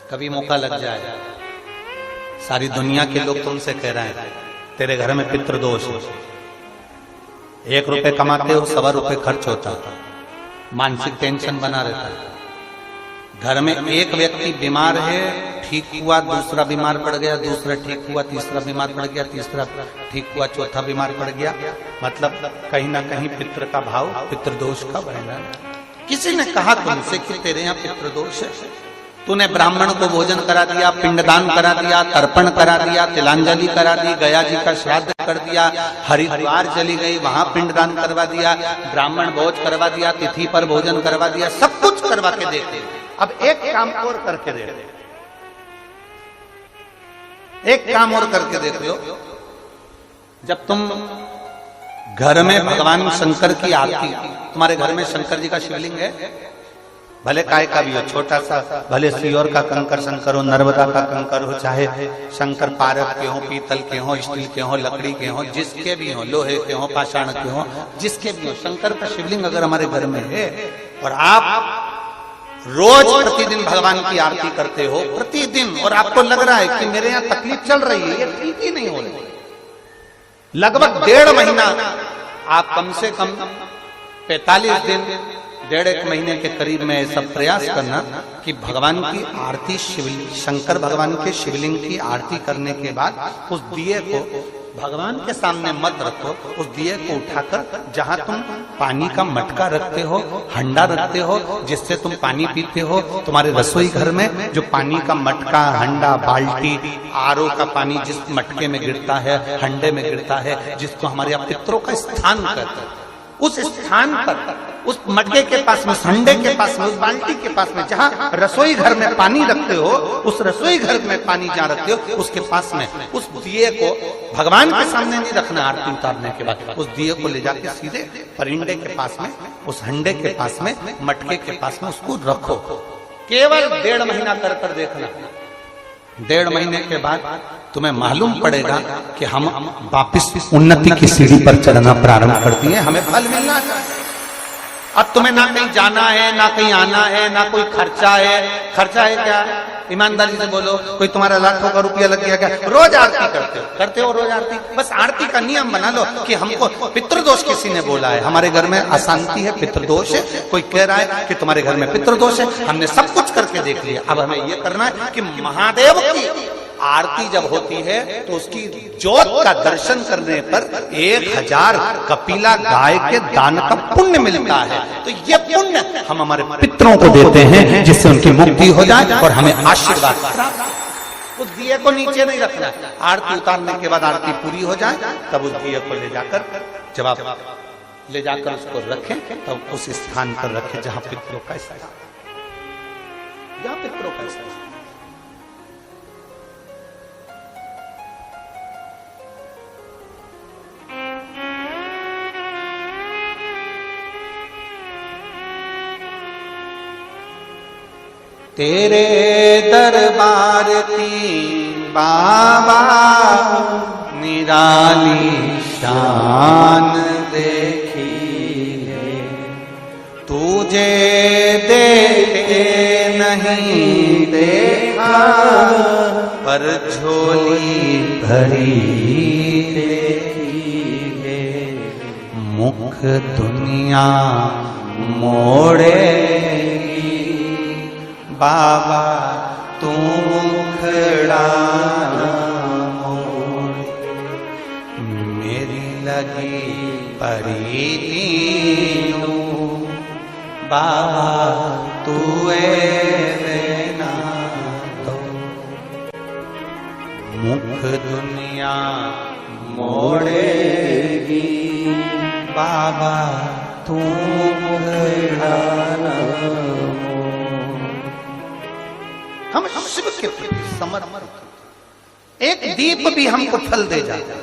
कभी मौका लग जाए, सारी दुनिया के लोग तुमसे कह रहे हैं तेरे घर में पितृदोष है, 1 रुपए कमाते हो 1.25 रुपए खर्च होता, मानसिक टेंशन बना रहता है। घर में एक व्यक्ति बीमार है, ठीक हुआ, दूसरा बीमार पड़ गया, दूसरा ठीक हुआ, तीसरा बीमार पड़ गया, तीसरा ठीक हुआ, चौथा बीमार पड़ गया। मतलब कहीं ना कहीं पितृ का भाव, पितृदोष का बना। किसी ने कहा तुमसे कि तेरे यहाँ पितृदोष है, तूने ब्राह्मण को भोजन करा दिया, पिंडदान करा दिया, तर्पण करा दिया, तिलांजलि करा दी, गया जी का श्राद्ध कर दिया, हरिद्वार चली गई, वहां पिंडदान करवा दिया, ब्राह्मण भोज करवा दिया, तिथि पर भोजन करवा दिया, सब कुछ करवा के देते। अब एक काम और करके दे, एक काम और करके देख लो। जब तुम घर में भगवान शंकर की आरती, तुम्हारे घर में शंकर जी का शिवलिंग है, भले काय का भी हो, छोटा सा, भले सियोर का कंकर शंकर हो, नर्मदा का कंकर हो, चाहे शंकर पारक के हो, पीतल के हो, स्टील के हो, लकड़ी के हो, जिसके भी हो, लोहे के हो, पाषाण के हो, जिसके भी हो, शंकर का शिवलिंग अगर हमारे घर में है और आप रोज प्रतिदिन भगवान की आरती करते हो, प्रतिदिन, और आपको लग रहा है कि मेरे यहाँ तकलीफ चल रही है, ये ठीक ही नहीं हो रही, लगभग 1.5 महीना आप कम से कम 45 दिन, 1.5 महीने के करीब में ऐसा प्रयास करना कि भगवान की आरती, शंकर भगवान के शिवलिंग की आरती करने के बाद उस दिए को भगवान के सामने मत रखो, उस दिए को उठाकर जहां तुम पानी का मटका रखते हो, हंडा रखते हो, जिससे तुम पानी पीते हो, तुम्हारे रसोई घर में जो पानी का मटका, हंडा, बाल्टी, आरओ का पानी जिस मटके में गिरता है, हंडे में गिरता है, जिसको हमारे यहाँ पितरों का स्थान कहते हैं, उस स्थान पर, उस मटके के पास में, हंडे के पास में, उस बाल्टी के पास में, जहां रसोई घर में पानी रखते हो, उस रसोई घर में पानी जहां रखते हो, उसके पास में उस दिए को भगवान के सामने नहीं रखना। आरती उतारने के बाद उस दिए को ले जाके सीधे परिंडे के पास में, उस हंडे के पास में, मटके के पास में उसको रखो। केवल 1.5 महीना कर कर देखना। 1.5 महीने के बाद तुम्हें मालूम पड़ेगा कि हम वापिस उन्नति की सीढ़ी पर चढ़ना प्रारंभ कर दिए, हमें फल मिलना चाहिए। अब तुम्हें ना कहीं जाना है, ना कहीं आना है, ना कोई खर्चा है। खर्चा है क्या? ईमानदारी से बोलो, कोई तुम्हारा लाखों का रुपया लग गया क्या? रोज आरती करते हो रोज आरती। बस आरती का नियम बना लो कि हमको पितृदोष किसी ने बोला है, हमारे घर में अशांति है, पितृदोष है, कोई कह रहा है कि तुम्हारे घर में पितृदोष है, हमने सब कुछ करके देख लिया। अब हमें ये करना है कि महादेव की आरती जब होती है तो उसकी ज्योत का दर्शन करने पर 1000 कपिला गाय के दान का पुण्य मिलता है। तो ये पुण्य हम हमारे पितरों को देते हैं, जिससे उनकी मुक्ति हो जाए और हमें आशीर्वाद प्राप्त। उस दिए को नीचे नहीं रखना, आरती उतारने के बाद आरती पूरी हो जाए तब उस दिए को ले जाकर, जब आप ले जाकर उसको रखें तब उस स्थान पर रखें जहां पितरों का स्थान, जहां पितरों का स्थान। तेरे दरबार की बाबा निराली शान देखी है, तुझे देखे नहीं देखा पर झोली भरी देखी है, मुख दुनिया मोड़े बाबा तू मुखड़ा मोड़, मेरी लगी परीती बाबा तू देना तो, मुख दुनिया मोड़ेगी बाबा तू मुखड़ा हम शिव के प्रति समर्पित। एक दीप भी हमको फल दे जाता है।